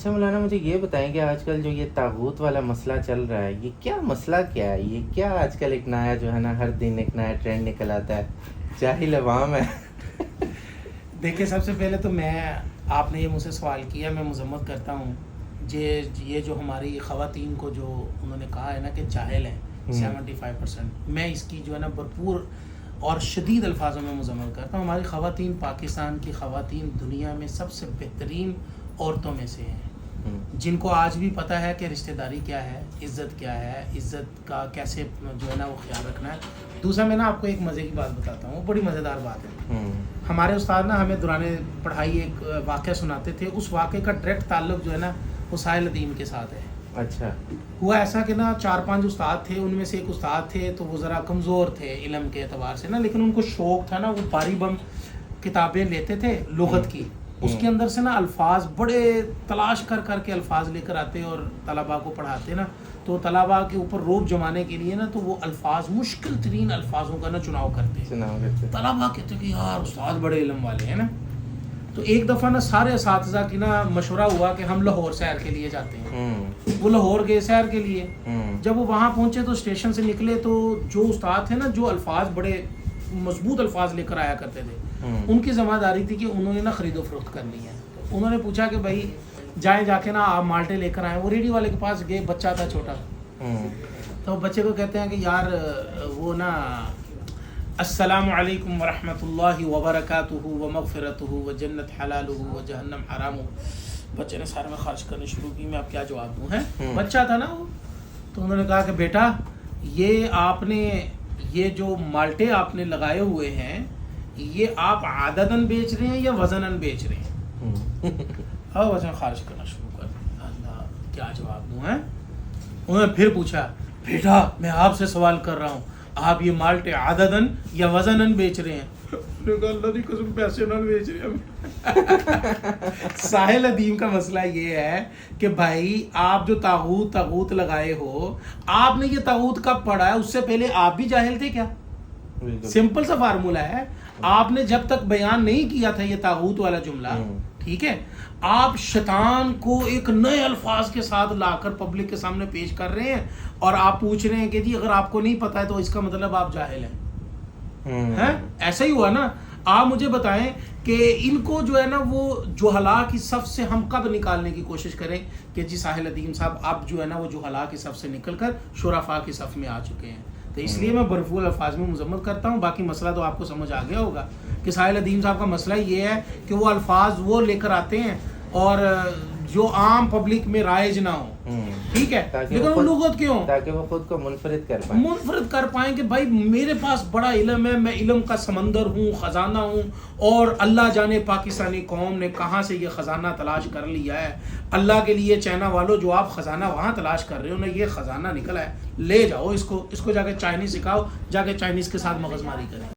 اچھا مولانا، مجھے یہ بتائیں کہ آج کل جو یہ طاغوت والا مسئلہ چل رہا ہے، یہ کیا مسئلہ کیا ہے؟ یہ کیا آج کل ایک نیا جو ہے نا، ہر دن ایک نیا ٹرینڈ نکل آتا ہے، جاہل عوام ہے۔ دیکھیں، سب سے پہلے تو آپ نے یہ مجھ سے سوال کیا، میں مذمت کرتا ہوں یہ جو ہماری خواتین کو جو انہوں نے کہا ہے نا کہ جاہل ہیں 75%، میں اس کی جو ہے نا بھرپور اور شدید الفاظوں میں مذمت کرتا ہوں۔ ہماری خواتین، پاکستان کی خواتین دنیا میں سب سے بہترین عورتوں میں سے ہیں، جن کو آج بھی پتہ ہے کہ رشتہ داری کیا ہے، عزت کیا ہے، عزت کا کیسے جو ہے نا وہ خیال رکھنا ہے۔ دوسرا، میں نا آپ کو ایک مزے کی بات بتاتا ہوں، بڑی مزیدار بات ہے۔ ہمارے استاد نا ہمیں دوران پڑھائی ایک واقعہ سناتے تھے، اس واقعے کا ڈائریکٹ تعلق جو ہے نا وہ ساحل ندیم کے ساتھ ہے۔ اچھا، ہوا ایسا کہ نا 4-5 استاد تھے، ان میں سے ایک استاد تھے تو وہ ذرا کمزور تھے علم کے اعتبار سے نا، لیکن ان کو شوق تھا نا، وہ باری بم کتابیں لیتے تھے لغت کی، اس کے اندر سے نا الفاظ بڑے تلاش کر کے الفاظ لے کر آتے اور طلباء کو پڑھاتے نا، تو طلباء کے اوپر روب جمانے کے لیے نا تو وہ الفاظ، مشکل ترین الفاظوں کا نا چناؤ کرتے۔ طلباء کہتے کہ یار استاد بڑے علم والے ہیں نا۔ تو ایک دفعہ نا سارے اساتذہ کی نا مشورہ ہوا کہ ہم لاہور سیر کے لیے جاتے ہیں۔ وہ لاہور گئے سیر کے لیے۔ جب وہ وہاں پہنچے تو اسٹیشن سے نکلے تو جو استاد تھے نا، جو الفاظ بڑے مضبوط الفاظ لے کر آیا کرتے تھے، ان کی ذمہ داری تھی کہ انہوں نے نا خرید و فروخت کرنی ہے۔ تو انہوں نے پوچھا کہ بھائی جائیں، جا کے نا آپ مالٹے لے کر آئیں۔ وہ ریڈی والے کے پاس گئے، بچہ تھا چھوٹا، تو بچے کو کہتے ہیں کہ یار وہ نا السلام علیکم ورحمۃ اللہ وبرکاتہ ومغفرتہ وجنت حلالہ وجہنم حرامہ۔ بچے نے سارے میں خرچ کرنے شروع کی، میں اب کیا جواب دوں ہے، بچہ تھا نا وہ۔ تو انہوں نے کہا کہ بیٹا، یہ جو مالٹے آپ نے لگائے ہوئے ہیں، یہ آپ عدداً بیچ رہے ہیں یا وزناً بیچ رہے ہیں؟ اب بچے نے خرچ کرنا شروع کر دیا۔ اللہ، کیا جواب دوں ہے۔ انہوں نے پھر پوچھا، بیٹا میں آپ سے سوال کر رہا ہوں، آپ یہ مالٹے عدداً یا وزناً بیچ رہے ہیں؟ اللہ کی قسم پیسے نہ بیچ رہے ہیں۔ ساحل ندیم کا مسئلہ یہ ہے کہ بھائی آپ جو طاغوت لگائے ہو، آپ نے یہ طاغوت کب پڑھا ہے؟ اس سے پہلے آپ بھی جاہل تھے کیا؟ سمپل سا فارمولہ ہے، آپ نے جب تک بیان نہیں کیا تھا یہ طاغوت والا جملہ، ٹھیک ہے، آپ شیطان کو ایک نئے الفاظ کے ساتھ لا کر پبلک کے سامنے پیش کر رہے ہیں، اور آپ پوچھ رہے ہیں کہ جی اگر آپ کو نہیں پتا ہے تو اس کا مطلب آپ جاہل ہیں۔ ایسا ہی ہوا نا۔ آپ مجھے بتائیں کہ ان کو جو ہے نا وہ جہلاء کی صف سے ہم کب نکالنے کی کوشش کریں کہ جی ساحل ندیم صاحب اب جو ہے نا وہ جہلاء کی صف سے نکل کر شرفاء کی صف میں آ چکے ہیں۔ تو اس لیے میں بھرپور الفاظ میں مذمت کرتا ہوں۔ باقی مسئلہ تو آپ کو سمجھ آ گیا ہوگا کہ ساحل ندیم صاحب کا مسئلہ یہ ہے کہ وہ الفاظ وہ لے کر آتے ہیں اور جو عام پبلک میں رائج نہ ہو، ٹھیک ہے، لیکن وہ لغت کیوں؟ تاکہ وہ خود کو منفرد کر پائیں کہ بھائی میرے پاس بڑا علم ہے، میں علم کا سمندر ہوں، خزانہ ہوں، اور اللہ جانے پاکستانی قوم نے کہاں سے یہ خزانہ تلاش کر لیا ہے۔ اللہ کے لیے چائنا والوں، جو آپ خزانہ وہاں تلاش کر رہے ہو نا، یہ خزانہ نکلا ہے، لے جاؤ اس کو جا کے چائنیز سکھاؤ، جا کے چائنیز کے ساتھ مغز ماری کریں۔